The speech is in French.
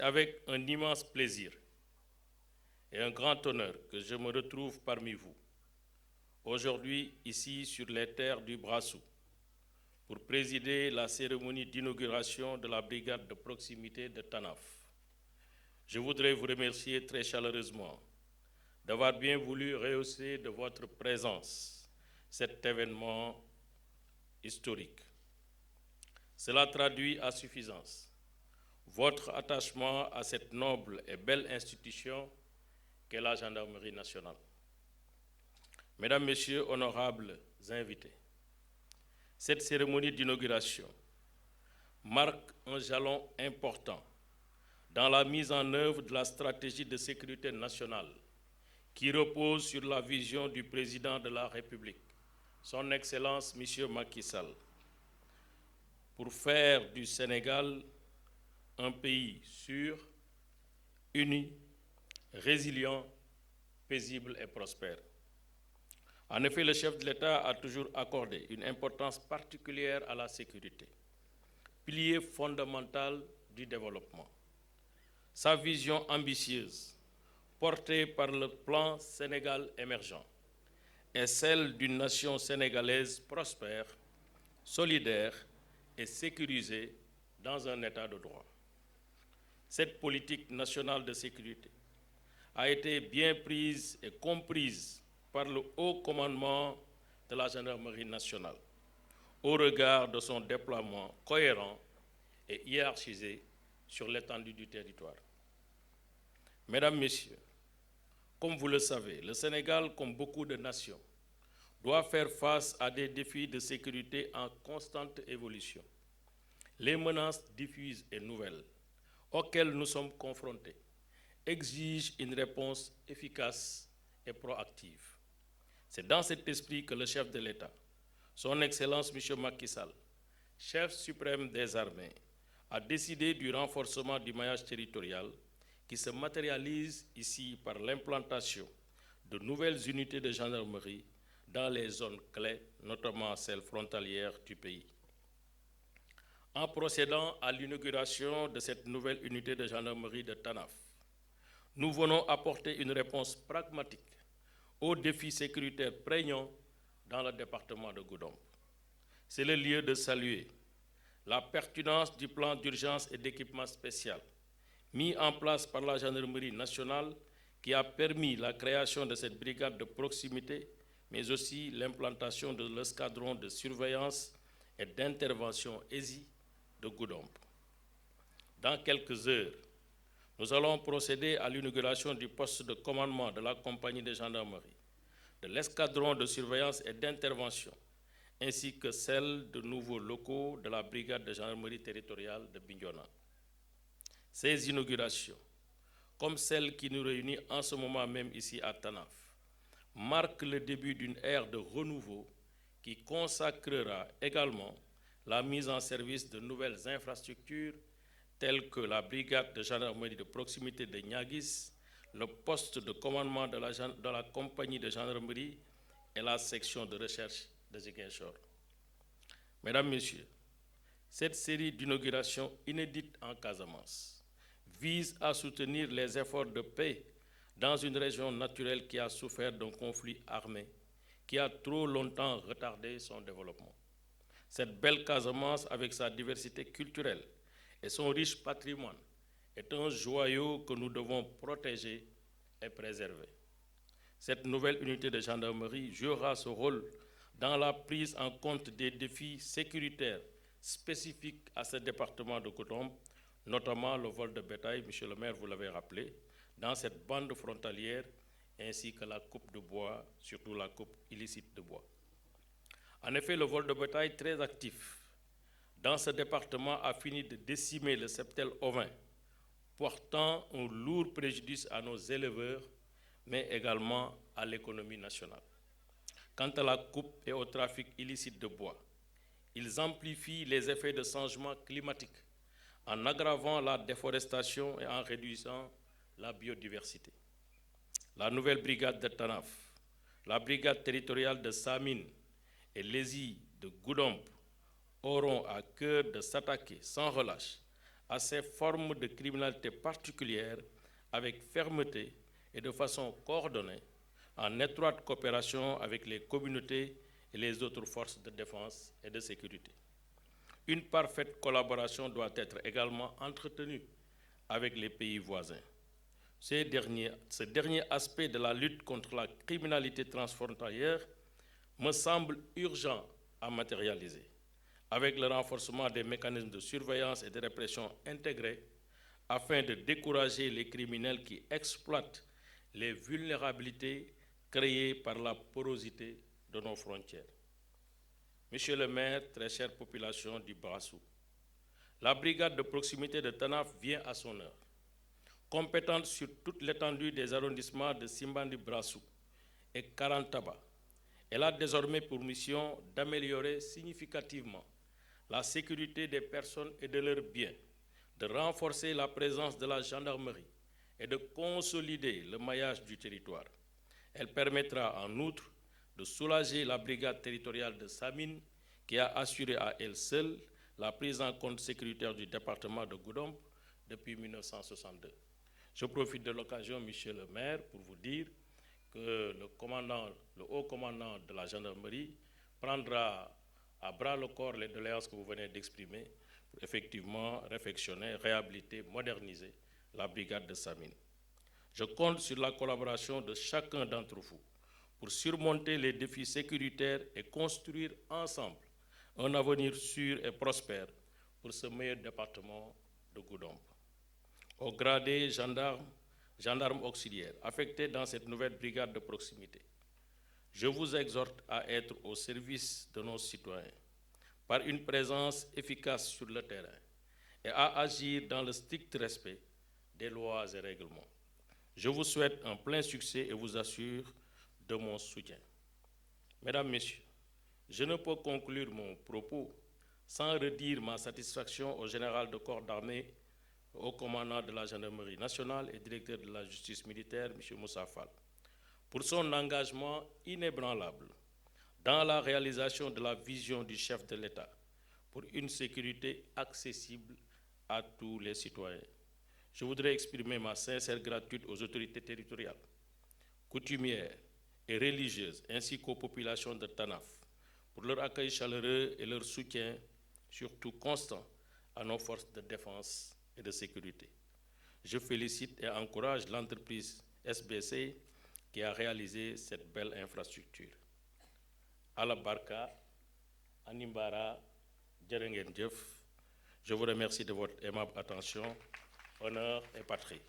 avec un immense plaisir et un grand honneur que je me retrouve parmi vous, aujourd'hui ici sur les terres du Brassou, pour présider la cérémonie d'inauguration de la brigade de proximité de Tanaf. Je voudrais vous remercier très chaleureusement d'avoir bien voulu rehausser de votre présence cet événement historique. Cela traduit à suffisance votre attachement à cette noble et belle institution qu'est la Gendarmerie nationale. Mesdames, Messieurs, honorables invités, cette cérémonie d'inauguration marque un jalon important dans la mise en œuvre de la stratégie de sécurité nationale qui repose sur la vision du président de la République, son Excellence M. Macky Sall, pour faire du Sénégal un pays sûr, uni, résilient, paisible et prospère. En effet, le chef de l'État a toujours accordé une importance particulière à la sécurité, pilier fondamental du développement. Sa vision ambitieuse, portée par le plan Sénégal émergent, est celle d'une nation sénégalaise prospère, solidaire et sécurisée dans un état de droit. Cette politique nationale de sécurité a été bien prise et comprise par le haut commandement de la Gendarmerie nationale, au regard de son déploiement cohérent et hiérarchisé sur l'étendue du territoire. Mesdames, Messieurs, comme vous le savez, le Sénégal, comme beaucoup de nations, doit faire face à des défis de sécurité en constante évolution. Les menaces diffuses et nouvelles auxquelles nous sommes confrontés exigent une réponse efficace et proactive. C'est dans cet esprit que le chef de l'État, son Excellence M. Macky Sall, chef suprême des armées, a décidé du renforcement du maillage territorial qui se matérialise ici par l'implantation de nouvelles unités de gendarmerie dans les zones clés, notamment celles frontalières du pays. En procédant à l'inauguration de cette nouvelle unité de gendarmerie de Tanaf, nous venons apporter une réponse pragmatique aux défis sécuritaires prégnants dans le département de Goudomp. C'est le lieu de saluer la pertinence du plan d'urgence et d'équipement spécial mis en place par la Gendarmerie nationale qui a permis la création de cette brigade de proximité, mais aussi l'implantation de l'escadron de surveillance et d'intervention ESI de Goudomp. Dans quelques heures, nous allons procéder à l'inauguration du poste de commandement de la compagnie de gendarmerie, de l'escadron de surveillance et d'intervention, ainsi que celle de nouveaux locaux de la brigade de gendarmerie territoriale de Bignona. Ces inaugurations, comme celle qui nous réunit en ce moment même ici à Tanaf, marquent le début d'une ère de renouveau qui consacrera également la mise en service de nouvelles infrastructures telles que la brigade de gendarmerie de proximité de Niaguis, le poste de commandement de la compagnie de gendarmerie et la section de recherche de Ziguinchor. Mesdames, Messieurs, cette série d'inaugurations inédites en Casamance vise à soutenir les efforts de paix dans une région naturelle qui a souffert d'un conflit armé qui a trop longtemps retardé son développement. Cette belle Casamance, avec sa diversité culturelle et son riche patrimoine, est un joyau que nous devons protéger et préserver. Cette nouvelle unité de gendarmerie jouera ce rôle dans la prise en compte des défis sécuritaires spécifiques à ce département de Goudomp, notamment le vol de bétail, Monsieur le maire, vous l'avez rappelé, dans cette bande frontalière, ainsi que la coupe de bois, surtout la coupe illicite de bois. En effet, le vol de bétail très actif dans ce département a fini de décimer le septel ovin, portant un lourd préjudice à nos éleveurs, mais également à l'économie nationale. Quant à la coupe et au trafic illicite de bois, ils amplifient les effets de changement climatique en aggravant la déforestation et en réduisant la biodiversité. La nouvelle brigade de Tanaf, la brigade territoriale de Samine et l'ESI de Goudomp auront à cœur de s'attaquer sans relâche à ces formes de criminalité particulières avec fermeté et de façon coordonnée, en étroite coopération avec les communautés et les autres forces de défense et de sécurité. Une parfaite collaboration doit être également entretenue avec les pays voisins. Ce dernier aspect de la lutte contre la criminalité transfrontalière me semble urgent à matérialiser, avec le renforcement des mécanismes de surveillance et de répression intégrés, afin de décourager les criminels qui exploitent les vulnérabilités créées par la porosité de nos frontières. Monsieur le maire, très chère population du Brassou, la brigade de proximité de Tanaf vient à son heure. Compétente sur toute l'étendue des arrondissements de Simbandi-Brassou et Karantaba, elle a désormais pour mission d'améliorer significativement la sécurité des personnes et de leurs biens, de renforcer la présence de la gendarmerie et de consolider le maillage du territoire. Elle permettra en outre de soulager la brigade territoriale de Samine qui a assuré à elle seule la prise en compte sécuritaire du département de Goudomp depuis 1962. Je profite de l'occasion, monsieur le maire, pour vous dire que le haut commandant de la gendarmerie prendra à bras le corps les doléances que vous venez d'exprimer pour effectivement réfectionner, réhabiliter, moderniser la brigade de Samine. Je compte sur la collaboration de chacun d'entre vous pour surmonter les défis sécuritaires et construire ensemble un avenir sûr et prospère pour ce meilleur département de Goudomp. Aux gradés gendarmes auxiliaires affectés dans cette nouvelle brigade de proximité, je vous exhorte à être au service de nos citoyens par une présence efficace sur le terrain et à agir dans le strict respect des lois et règlements. Je vous souhaite un plein succès et vous assure de mon soutien. Mesdames, Messieurs, je ne peux conclure mon propos sans redire ma satisfaction au général de corps d'armée, au commandant de la gendarmerie nationale et directeur de la justice militaire, M. Moussa Fall, pour son engagement inébranlable dans la réalisation de la vision du chef de l'État pour une sécurité accessible à tous les citoyens. Je voudrais exprimer ma sincère gratitude aux autorités territoriales, coutumières et religieuses, ainsi qu'aux populations de Tanaf, pour leur accueil chaleureux et leur soutien, surtout constant, à nos forces de défense et de sécurité. Je félicite et encourage l'entreprise SBC qui a réalisé cette belle infrastructure. Ala Barka, Animbara, Djerengen Djef, je vous remercie de votre aimable attention. Honneur et patrie.